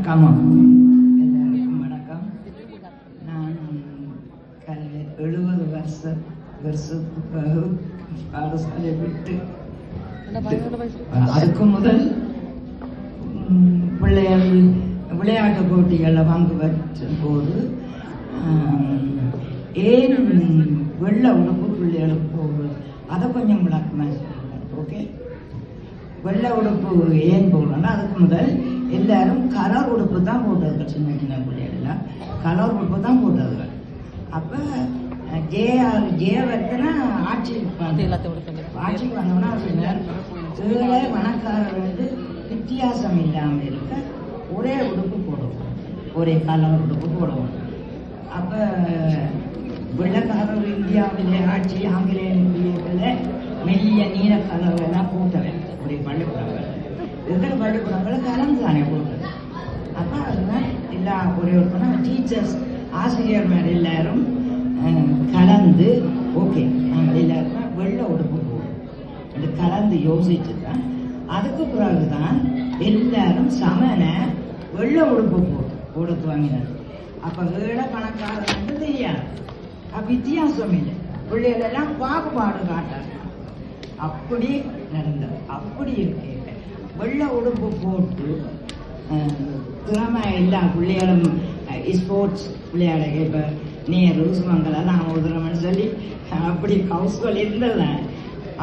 வணக்கம் எல்லாருக்கும் வணக்கம். நான் 70 வருஷத்துக்கு பாடசாலை விட்டு அதுக்கு முதல் பிள்ளைகள் விளையாட்டு போட்டிகளில் பங்கு பெற்ற போது ஏன் வெள்ளை உடுப்பு பிள்ளைகளுக்கு போகுது அதை கொஞ்சம் விளக்கமாக சொல்லுங்கள். ஓகே, வெள்ளை உடுப்பு ஏன் போடுறோன்னா அதுக்கு முதல் எல்லாரும் கலர் உடுப்பு தான் போட்டதுகள். சின்ன சின்ன பிள்ளைகள்லாம் கலர் உடுப்பு தான் போட்டதுகள். அப்போ ஜெயவர்த்தனா ஆட்சிக்கு வந்தோம்னா ஏழை பணக்காரர் வந்து வித்தியாசம் இல்லாமல் இருக்க ஒரே உடுப்பு போடுவோம், ஒரே கலர் உடுப்பு போடுவோம். அப்போ வெள்ளக்காரர் இந்தியாவிலே ஆட்சி ஆங்கிலேயர்களில் மெல்லிய நீல கலரெல்லாம் போட்டவன் ஒரே பள்ளிக்கூடங்கள் இருக்கிற பள்ளிக்கூடங்களை கலந்து தானே போட்டது. அப்போ அதுதான் எல்லா ஒரே ஒரு டீச்சர்ஸ் ஆசிரியர் எல்லாரும் கலந்து ஓகே நாங்கள் எல்லாருமே வெள்ளை உடுப்பு போடுவோம் அது கலந்து யோசிச்சு தான் அதுக்கு பிறகு தான் எல்லாரும் சமன வெள்ளை உடுப்பு போடுத்து வாங்கினார். அப்போ ஏழை பணக்காரர் வந்து தெரியாது, வித்தியாசம் இல்லை, பிள்ளைகளெல்லாம் பாகுபாடு காட்டாங்க. அப்படி நடந்தது. அப்படி இருக்க வெள்ளை உடுப்பு போட்டு திறமை எல்லா பிள்ளைகளும் ஸ்போர்ட்ஸ் விளையாட இப்போ நேரு சுமங்கலாம் நான் உதரம்னு சொல்லி அப்படி ஹவுஸ்கள் இருந்தது.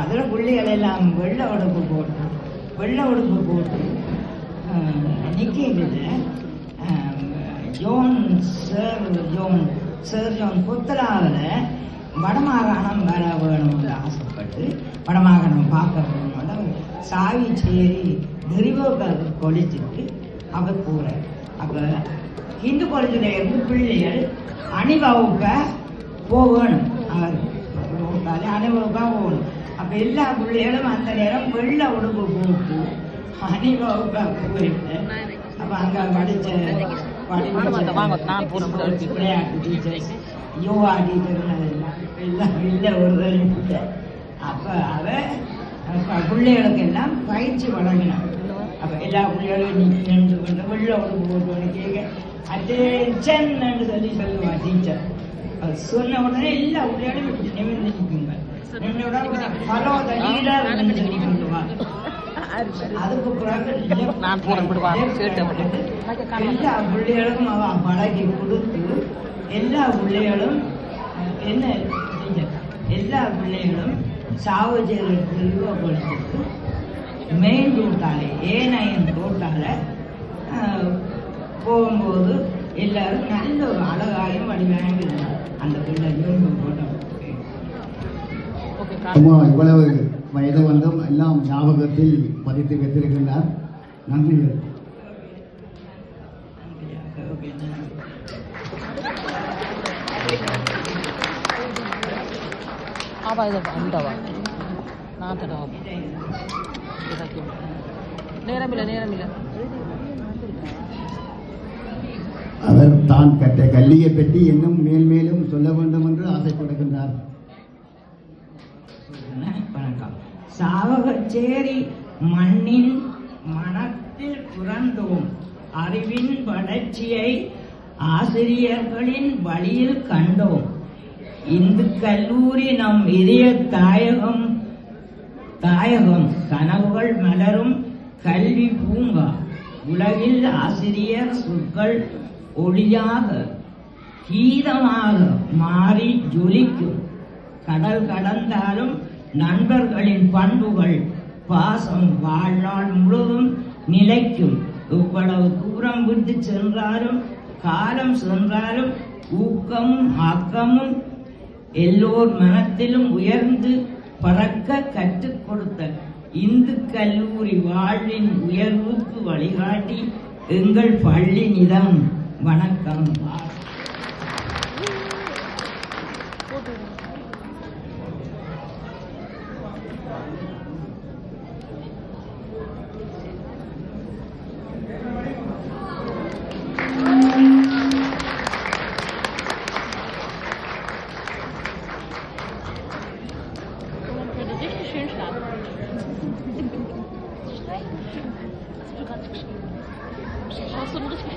அதில் பிள்ளைகள் எல்லாம் வெள்ளை உடுப்பு போட்டு நிற்கிறது. ஜோன் கொத்தலாவில் வடமாகாணம் வர வேணும்னு ஆசைப்பட்டு வடமாகாணம் பார்க்க வேணும்னு சாவி சேரி நிறுவ கொலிச்சுட்டு அவர் போகிறார். அப்போ இந்து காலேஜில் இருந்து பிள்ளைகள் அணிவகுப்ப போகணும், அவர் அணிவகுப்பாக போகணும். அப்போ எல்லா பிள்ளைகளும் அந்த நேரம் வெள்ளை உடுப்பு போட்டு அணிவகுப்பாக போயிட்டு அப்போ அங்கே படித்த விளையாட்டு டீச்சர்ஸ் யோகா டீச்சர் எல்லாம் இல்லை ஒரு இல்லை. அப்போ பிள்ளைகளுக்கு எல்லாம் பயிற்சி வழங்கினாங்க. அப்போ எல்லா பிள்ளைகளும் நின்று கொண்டு வெள்ளை உடுப்பு போட்டு கேட்க அட்டென்ஷன் சொல்லி சொல்லுவா டீச்சர். அது சொன்ன உடனே எல்லா பிள்ளைகளும் நிமிர்ந்து நிற்குங்க. ஹலோ த லீடர் சொல்லி கொண்டுவாங்க. அதுக்கு பிறகு எல்லா பிள்ளைகளும் அவ பழகி கொடுத்து எல்லா பிள்ளைகளும் என்ன எல்லா பிள்ளைகளும் சாவஜேரிக்கு படிச்சுட்டு மெயின் ரோட்டால ஏனையன் ரோட்டால போகும்போது எல்லாரும் நல்ல ஒரு அழகாயும் வடிவாயும் இருந்தாங்க. அந்த பிள்ளை போட்டோம். இவ்வளவு வயது வந்தும் எல்லாம் ஞாபகத்தில் பதித்து வைத்திருக்கின்றார். நன்றி. அவர் தான் கற்ற கல்வியை பற்றி இன்னும் மேலும் சொல்ல வேண்டும் என்று ஆசைப்படுகின்றார். வணக்கம். சாவகச்சேரி மண்ணின் மனத்தில் பிறந்தோம், அறிவின் வளர்ச்சியை ஆசிரியர்களின் வழியில் கண்டோம். இந்து கல்லூரி நம் இதய தாயகம் கனவுகள் மலரும் கல்வி பூங்கா. உலகில் ஆசிரியர் சொற்கள் ஒளியாக கீதமாக மாறி ஜொலிக்கும். கடல் கடந்தாலும் நண்பர்களின் பண்புகள் பாசம் வாழ்நாள் முழுவதும் நிலைக்கும். இவ்வளவு தூரம் விட்டு சென்றாலும் காலம் சென்றாலும் ஊக்கமும் ஆக்கமும் எல்லோர் மனத்திலும் உயர்ந்து பறக்க கற்றுக் கொடுத்த இந்து கல்லூரி வாழ்வின் உயர்வுக்கு வழிகாட்டி எங்கள் பள்ளி நிதம். வணக்கம். Hast du einen richtig